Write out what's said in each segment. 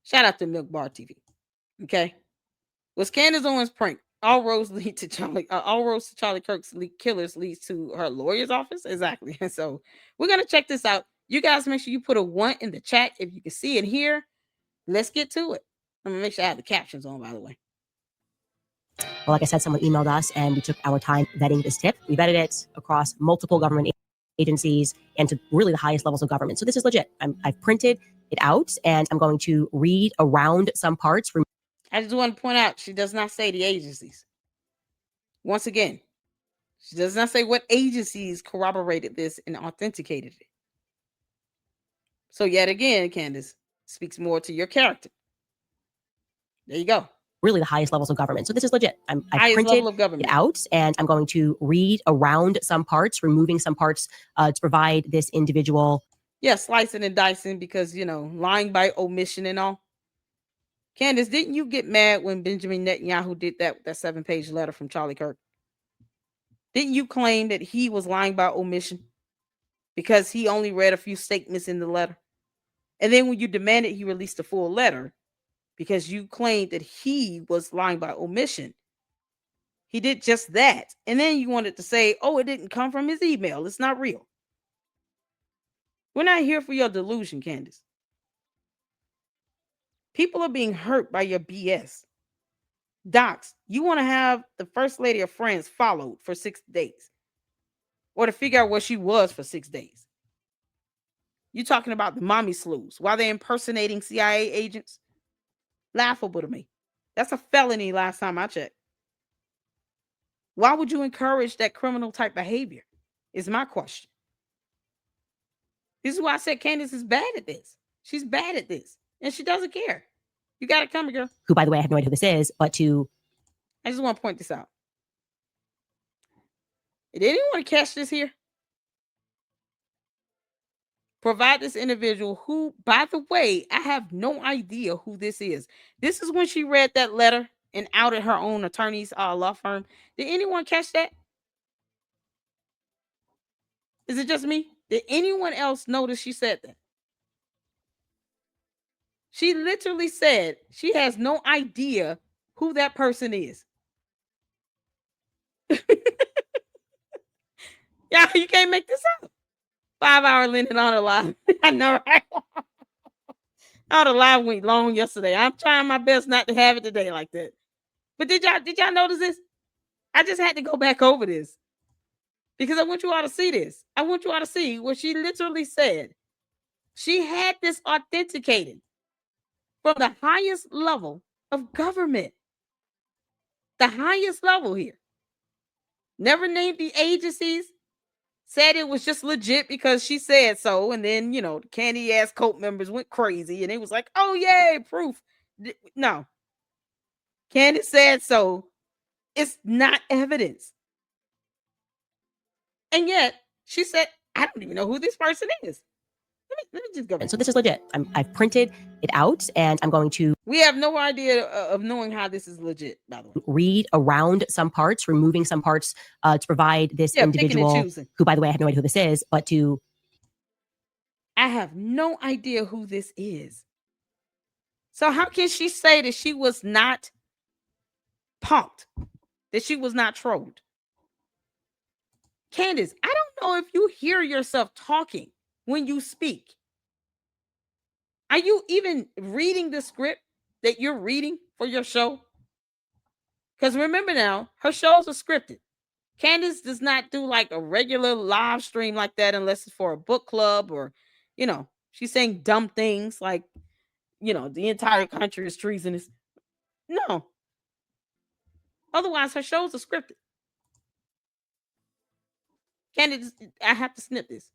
Shout out to MilkBarTV. Okay. Was Candace Owens prank? All roads lead to Charlie. All roads to Charlie Kirk's killers leads to her lawyer's office. Exactly. So we're gonna check this out. You guys make sure you put a 1 in the chat if you can see and hear. Let's get to it. I'm gonna make sure I have the captions on, by the way. Well, like I said, someone emailed us and we took our time vetting this tip. We vetted it across multiple government agencies and to really the highest levels of government. So this is legit. I've printed it out and I'm going to read around some parts. I just want to point out, she does not say the agencies. Once again, she does not say what agencies corroborated this and authenticated it. So yet again, Candace speaks more to your character. There you go. Really the highest levels of government. So this is legit. I've printed level of government. It out and I'm going to read around some parts, removing some parts to provide this individual. Yeah, slicing and dicing because, lying by omission and all. Candace, didn't you get mad when Benjamin Netanyahu did that 7-page letter from Charlie Kirk? Didn't you claim that he was lying by omission because he only read a few statements in the letter? And then when you demanded he release the full letter because you claimed that he was lying by omission, he did just that. And then you wanted to say, oh, it didn't come from his email. It's not real. We're not here for your delusion, Candace. People are being hurt by your BS. Docs, you want to have the First Lady of France followed for 6 days or to figure out where she was for 6 days. You talking about the mommy slews while they're impersonating CIA agents? Laughable to me. That's a felony last time I checked. Why would you encourage that criminal type behavior is my question. This is why I said Candace is bad at this. She's bad at this. And she doesn't care. You got to come, girl. Who, by the way, I have no idea who this is, but I just want to point this out. Did anyone catch this here? Provide this individual who, by the way, I have no idea who this is. This is when she read that letter and outed her own attorney's law firm. Did anyone catch that? Is it just me? Did anyone else notice she said that? She literally said she has no idea who that person is. Yeah, you can't make this up. 5-hour Linden on the live. I know, right? All the live went long yesterday. I'm trying my best not to have it today like that. But did y'all notice this? I just had to go back over this because I want you all to see this. I want you all to see what she literally said. She had this authenticated from the highest level of government. The highest level here. Never named the agencies. Said it was just legit because she said so. And then, the candy ass cult members went crazy and it was like, oh, yay, proof. No. Candace said so. It's not evidence. And yet she said, I don't even know who this person is. Let me just go back. So this is legit. I've printed it out and I'm going to. We have no idea of knowing how this is legit, by the way. Read around some parts, removing some parts to provide this individual, who, by the way, I have no idea who this is, but to. I have no idea who this is. So how can she say that she was not punked, that she was not trolled? Candace, I don't know if you hear yourself talking when you speak. Are you even reading the script that you're reading for your show? Because remember now, her shows are scripted. Candace does not do like a regular live stream like that unless it's for a book club or, she's saying dumb things like, the entire country is treasonous. No. Otherwise, her shows are scripted. Candace, I have to snip this.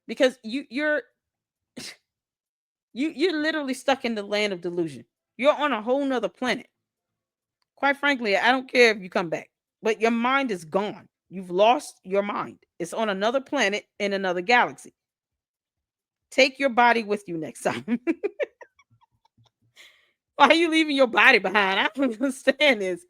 Because you're literally stuck in the land of delusion. You're on a whole nother planet. Quite frankly, I don't care if you come back, but your mind is gone. You've lost your mind. It's on another planet in another galaxy. Take your body with you next time. Why are you leaving your body behind? I don't understand this.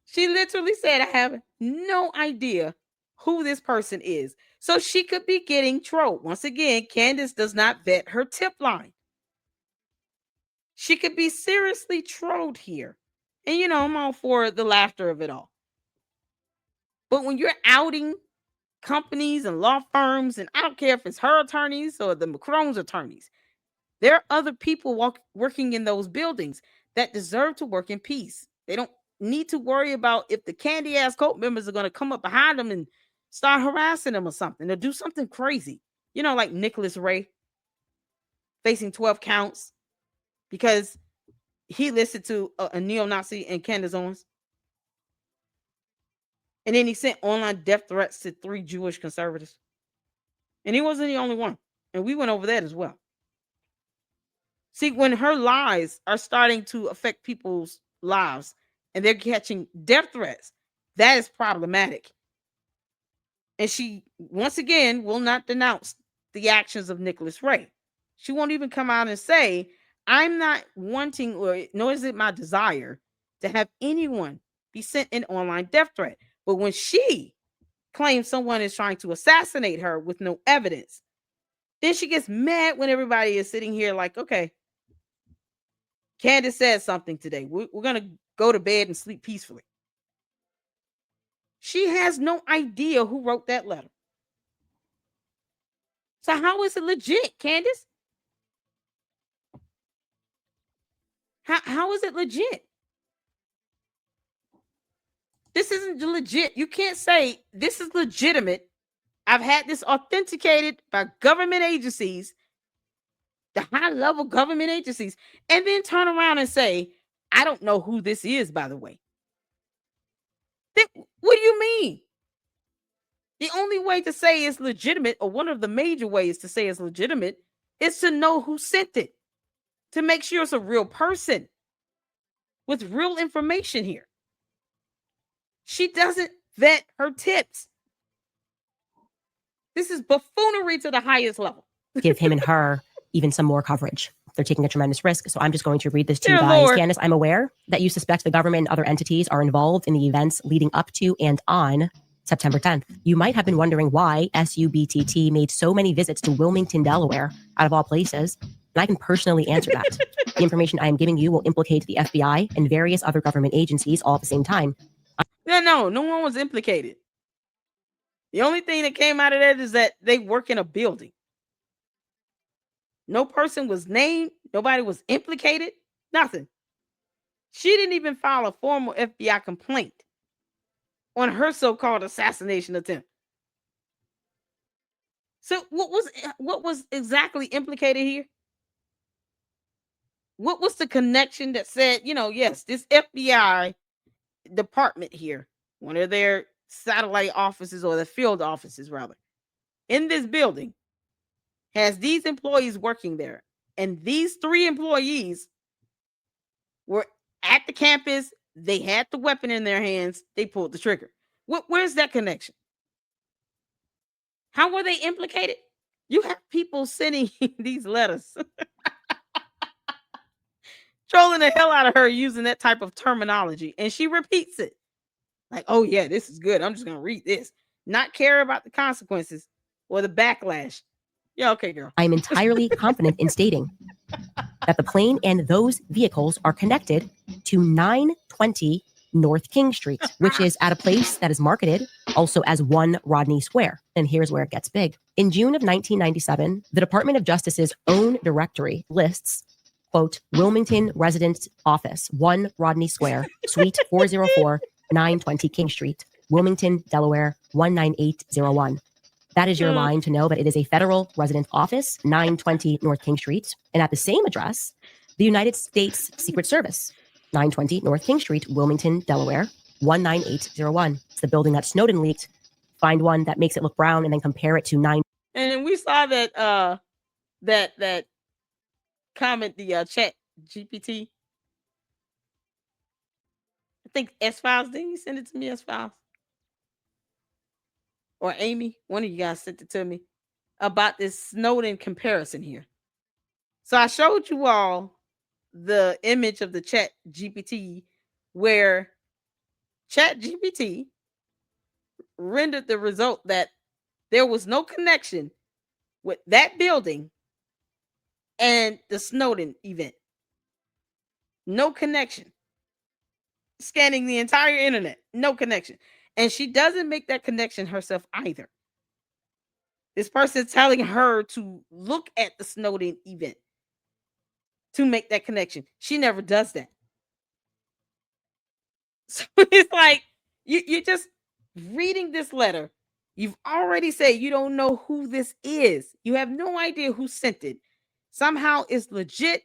She literally said, I have no idea who this person is. So she could be getting trolled. Once again, Candace does not vet her tip line. She could be seriously trolled here. And you know, I'm all for the laughter of it all. But when you're outing companies and law firms, and I don't care if it's her attorneys or the Macron's attorneys, there are other people working in those buildings that deserve to work in peace. They don't need to worry about if the candy ass cult members are going to come up behind them and start harassing them or something, or do something crazy. You know, like Nicholas Ray facing 12 counts because he listened to a neo-Nazi and Candace Owens. And then he sent online death threats to 3 Jewish conservatives. And he wasn't the only one. And we went over that as well. See, when her lies are starting to affect people's lives and they're catching death threats, that is problematic. And she, once again, will not denounce the actions of Nicholas Ray. She won't even come out and say, I'm not wanting, or nor is it my desire to have anyone be sent an online death threat. But when she claims someone is trying to assassinate her with no evidence, then she gets mad when everybody is sitting here like, okay, Candace said something today. We're going to go to bed and sleep peacefully. She has no idea who wrote that letter. So how is it legit, Candace? How is it legit? This isn't legit. You can't say this is legitimate. I've had this authenticated by government agencies, the high-level government agencies, and then turn around and say, I don't know who this is, by the way. Then, what do you mean? The only way to say it's legitimate, or one of the major ways to say it's legitimate, is to know who sent it, to make sure it's a real person with real information here. She doesn't vet her tips. This is buffoonery to the highest level. Give him and her even some more coverage. They're taking a tremendous risk. So I'm just going to read this to Dear you guys. Lord. Candace, I'm aware that you suspect the government and other entities are involved in the events leading up to and on September 10th. You might have been wondering why SUBTT made so many visits to Wilmington, Delaware, out of all places. And I can personally answer that. The information I am giving you will implicate the FBI and various other government agencies all at the same time. No one was implicated. The only thing that came out of that is that they work in a building. No person was named. Nobody was implicated. Nothing. She didn't even file a formal FBI complaint on her so-called assassination attempt. So what was exactly implicated here? What was the connection that said, yes, this FBI department here, one of their satellite offices, or the field offices rather, in this building has these employees working there, and these 3 employees were at the campus. They had the weapon in their hands. They pulled the trigger. Where's that connection? How were they implicated? You have people sending these letters, trolling the hell out of her using that type of terminology, and she repeats it. Like, oh yeah, this is good. I'm just going to read this. Not care about the consequences or the backlash. Yeah, okay, girl. I'm entirely confident in stating that the plane and those vehicles are connected to 920 North King Street, which is at a place that is marketed also as 1 Rodney Square. And here's where it gets big. In June of 1997, the Department of Justice's own directory lists, quote, Wilmington Residence Office, 1 Rodney Square, Suite 404, 920 King Street, Wilmington, Delaware, 19801. That is your line to know that it is a federal residence office, 920 North King Street. And at the same address, the United States Secret Service, 920 North King Street, Wilmington, Delaware, 19801. It's the building that Snowden leaked. Find one that makes it look brown and then compare it to 9. And then we saw that that comment, the chat GPT. I think S-Files. Didn't you send it to me, S-Files? Or Amy? One of you guys sent it to me about this Snowden comparison here. So I showed you all the image of the chat GPT where chat GPT rendered the result that there was no connection with that building and the Snowden event. No connection. Scanning the entire internet. No connection. And she doesn't make that connection herself either. This person is telling her to look at the Snowden event to make that connection. She never does that. So it's like you're just reading this letter. You've already said you don't know who this is. You have no idea who sent it. Somehow it's legit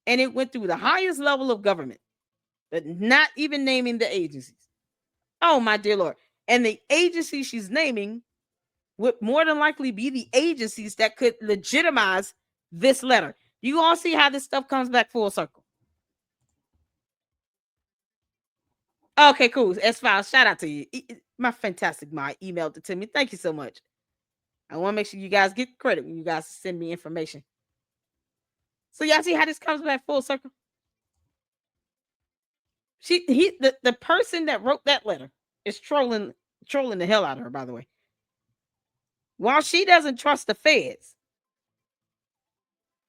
and it went through the highest level of government, but not even naming the agencies. Oh, my dear Lord. And the agency she's naming would more than likely be the agencies that could legitimize this letter. You all see how this stuff comes back full circle. Okay, cool. S-Files, shout out to you. My fantastic mind emailed it to me. Thank you so much. I want to make sure you guys get credit when you guys send me information. So y'all see how this comes back full circle? The person that wrote that letter is trolling the hell out of her, by the way. While she doesn't trust the feds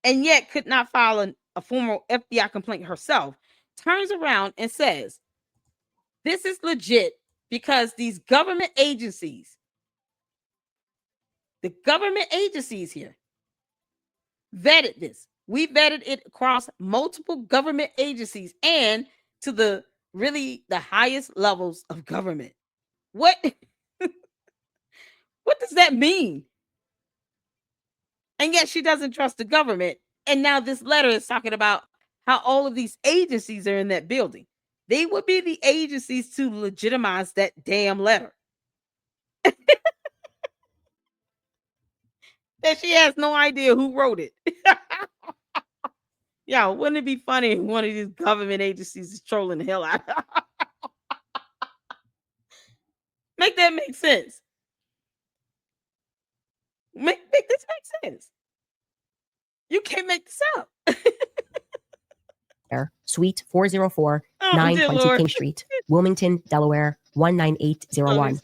and yet could not file a formal FBI complaint herself, turns around and says, this is legit because these government agencies, the government agencies here, vetted this. We vetted it across multiple government agencies and to the highest levels of government. What? What does that mean? And yet she doesn't trust the government. And now this letter is talking about how all of these agencies are in that building. They would be the agencies to legitimize that damn letter. That she has no idea who wrote it. Yeah, wouldn't it be funny if one of these government agencies is trolling the hell out of her? Make that make sense. Make this make sense. You can't make this up. Suite 404, 920 King Street, Wilmington, Delaware, 19801.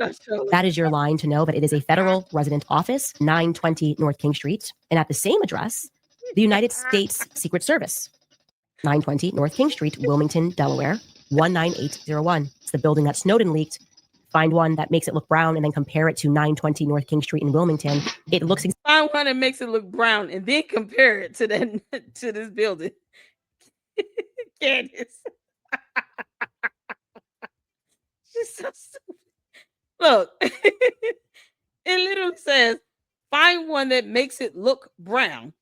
That is your line to know that it is a federal resident office, 920 North King Street. And at the same address, the United States Secret Service, 920 North King Street, Wilmington, Delaware, 19801. It's the building that Snowden leaked. Find one that makes it look brown and then compare it to 920 North King Street in Wilmington. It looks find one that makes it look brown and then compare it to that to this building. Candace. She's so stupid. Look, it literally says, find one that makes it look brown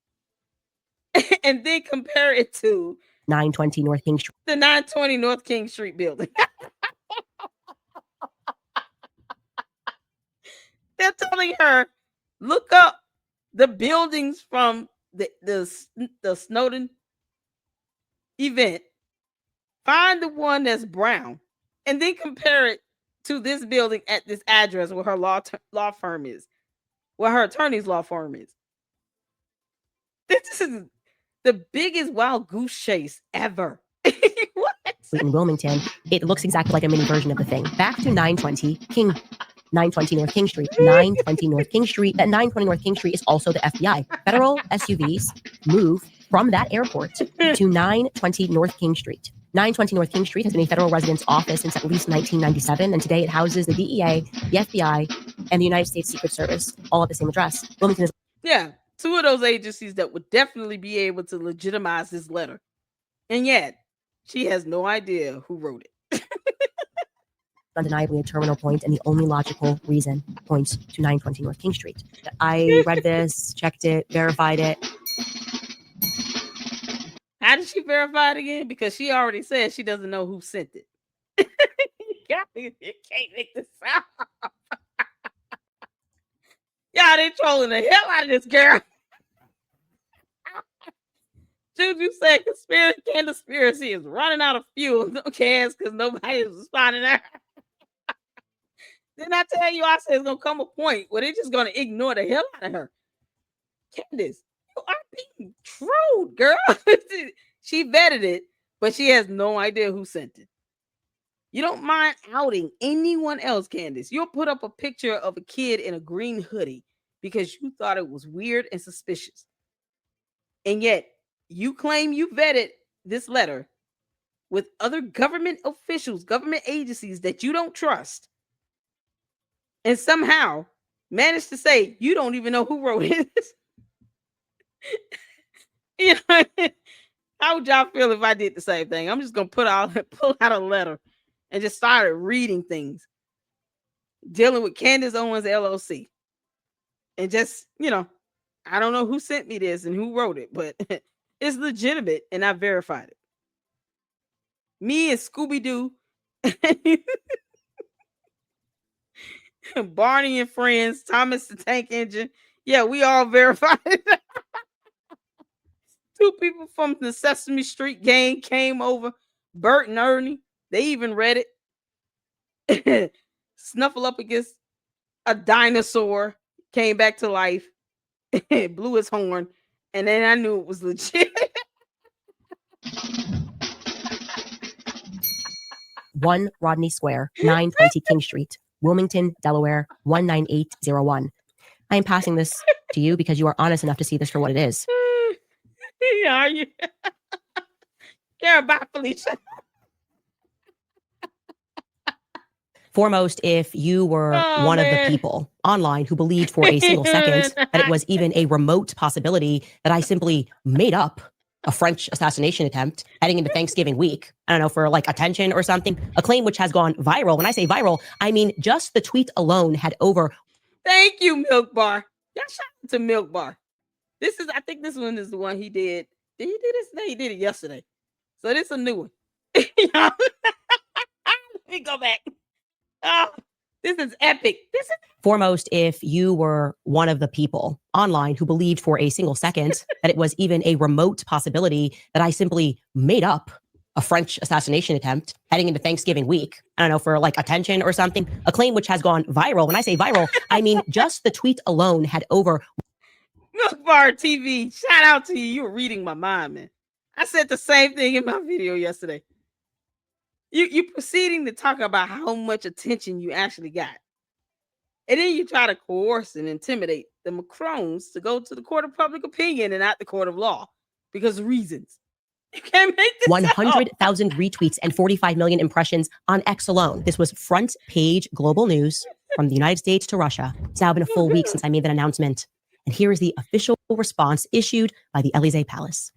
and then compare it to 920 North King Street. The 920 North King Street building. They're telling her, look up the buildings from the Snowden event, find the one that's brown, and then compare it to this building at this address where her law firm is, where her attorney's law firm is. This is the biggest wild goose chase ever. What? In Wilmington, it looks exactly like a mini version of the thing. Back to 920 North King Street, 920 North King Street. That 920 North King Street is also the FBI. Federal SUVs move from that airport to 920 North King Street. 920 North King Street has been a federal residence office since at least 1997, and today it houses the DEA, the FBI, and the United States Secret Service, all at the same address. Wilmington is... Yeah, two of those agencies that would definitely be able to legitimize this letter. And yet, she has no idea who wrote it. Undeniably a terminal point, and the only logical reason points to 920 North King Street. I read this, checked it, verified it. How did she verify it again? Because she already said she doesn't know who sent it. You can't make this up. Y'all, they trolling the hell out of this girl. Juju said conspiracy is running out of fuel. No cares because nobody is responding to her. Didn't I tell you? I said it's gonna come a point where they're just gonna ignore the hell out of her. Candace, you are being trolled, girl. She vetted it, but she has no idea who sent it. You don't mind outing anyone else, Candace. You'll put up a picture of a kid in a green hoodie because you thought it was weird and suspicious. And yet, you claim you vetted this letter with other government officials, government agencies that you don't trust, and somehow manage to say you don't even know who wrote it. You know, how would y'all feel if I did the same thing? I'm just gonna pull out a letter and just started reading things dealing with Candace Owens LLC. And just, I don't know who sent me this and who wrote it, but it's legitimate and I verified it. Me and Scooby-Doo, Barney and Friends, Thomas the Tank Engine. Yeah, we all verified it. 2 people from the Sesame Street gang came over. Bert and Ernie, they even read it. Snuffleupagus, a dinosaur, came back to life. Blew his horn, and then I knew it was legit. 1 Rodney Square, 920 King Street, Wilmington, Delaware, 19801. I am passing this to you because you are honest enough to see this for what it is. Yeah, are you? Care about Felicia. Foremost, if you were one of the people online who believed for a single second that it was even a remote possibility that I simply made up a French assassination attempt heading into Thanksgiving week, I don't know, for like attention or something, a claim which has gone viral. When I say viral, I mean just the tweet alone had over. Thank you, Milk Bar. Y'all shout out to Milk Bar. I think this one is the one he did. Did he do this? No, he did it yesterday. So this is a new one. Let me go back. Oh, this is epic. Foremost, if you were one of the people online who believed for a single second that it was even a remote possibility that I simply made up a French assassination attempt heading into Thanksgiving week, I don't know, for like attention or something, a claim which has gone viral. When I say viral, I mean just the tweet alone had over. MilkBarTV, shout out to you. You were reading my mind, man. I said the same thing in my video yesterday. You proceeding to talk about how much attention you actually got. And then you try to coerce and intimidate the Macrons to go to the court of public opinion and not the court of law because of reasons. You can't make this 100,000 retweets and 45 million impressions on X alone. This was front page global news from the United States to Russia. It's now been a full week since I made that announcement. And here is the official response issued by the Elysee Palace.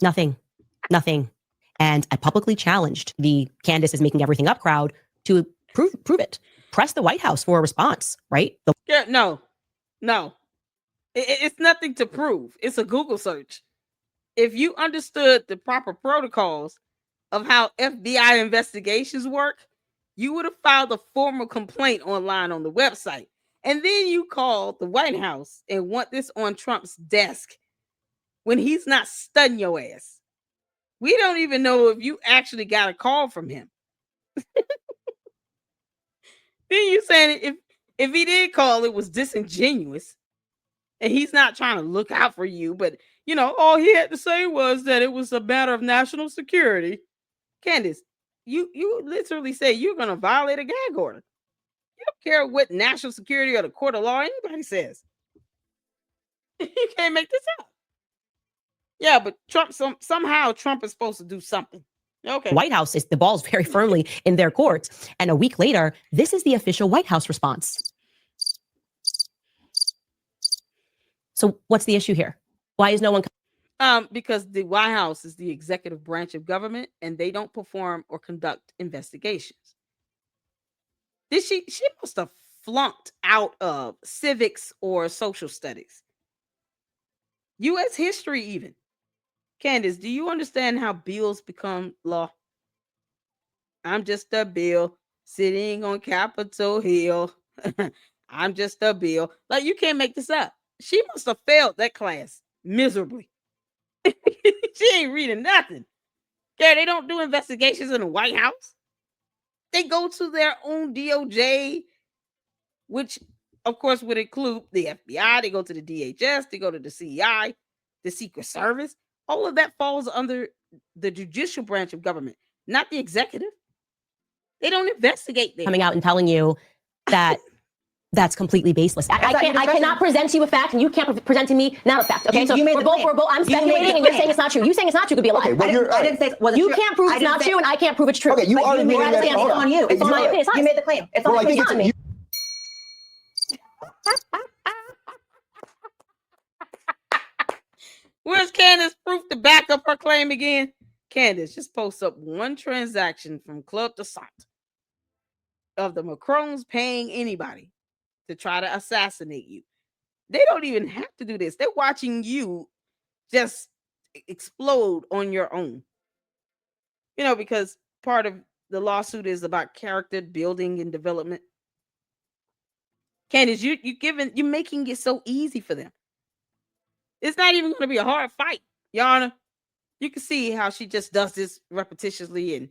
Nothing. And I publicly challenged the Candace is making everything up crowd to prove it. Press the White House for a response, right? No. It's nothing to prove. It's a Google search. If you understood the proper protocols of how FBI investigations work, you would have filed a formal complaint online on the website. And then you call the White House and want this on Trump's desk when he's not studying your ass. We don't even know if you actually got a call from him. Then you saying if he did call, it was disingenuous. And he's not trying to look out for you, but all he had to say was that it was a matter of national security. Candace, you literally say you're gonna violate a gag order. You don't care what national security or the court of law anybody says. You can't make this up. Yeah, but somehow Trump is supposed to do something. Okay. White House is the ball's very firmly in their court. And a week later, this is the official White House response. So what's the issue here? Why is no one? Because the White House is the executive branch of government and they don't perform or conduct investigations. She must have flunked out of civics or social studies. U.S. history even. Candace, do you understand how bills become law? I'm just a bill sitting on Capitol Hill. I'm just a bill. Like, you can't make this up. She must have failed that class miserably. She ain't reading nothing. Yeah, they don't do investigations in the White House. They go to their own DOJ, which, of course, would include the FBI. They go to the DHS. They go to the CEI, the Secret Service. All of that falls under the judicial branch of government, not the executive. They don't investigate there. Coming out and telling you that That's completely baseless. I cannot present to you a fact, and you can't present to me not a fact. Okay, so we're both. I'm speculating, and you're saying it's not true. You saying it's not true could be a lie. Okay, well, I didn't say you can't prove it's not true, and I can't prove it's true. Okay, you are admitting that it's on you. It's on my opinion. You made the claim. It's on me. Where's Candace proof to back up her claim again? Candace, just post up one transaction from Club de Sante of the Macrons paying anybody to try to assassinate you. They don't even have to do this. They're watching you just explode on your own. You know, because part of the lawsuit is about character building and development. Candace, you're making it so easy for them. It's not even going to be a hard fight, Your Honor. You can see how she just does this repetitiously and,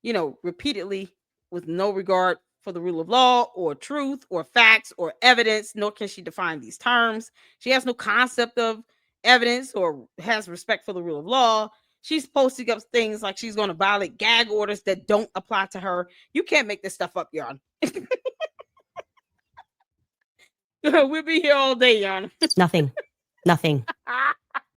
you know, repeatedly with no regard for the rule of law or truth or facts or evidence, nor can she define these terms. She has no concept of evidence or has respect for the rule of law. She's posting up things like she's going to violate gag orders that don't apply to her. You can't make this stuff up, Your Honor. We'll be here all day, Your Honor. Nothing.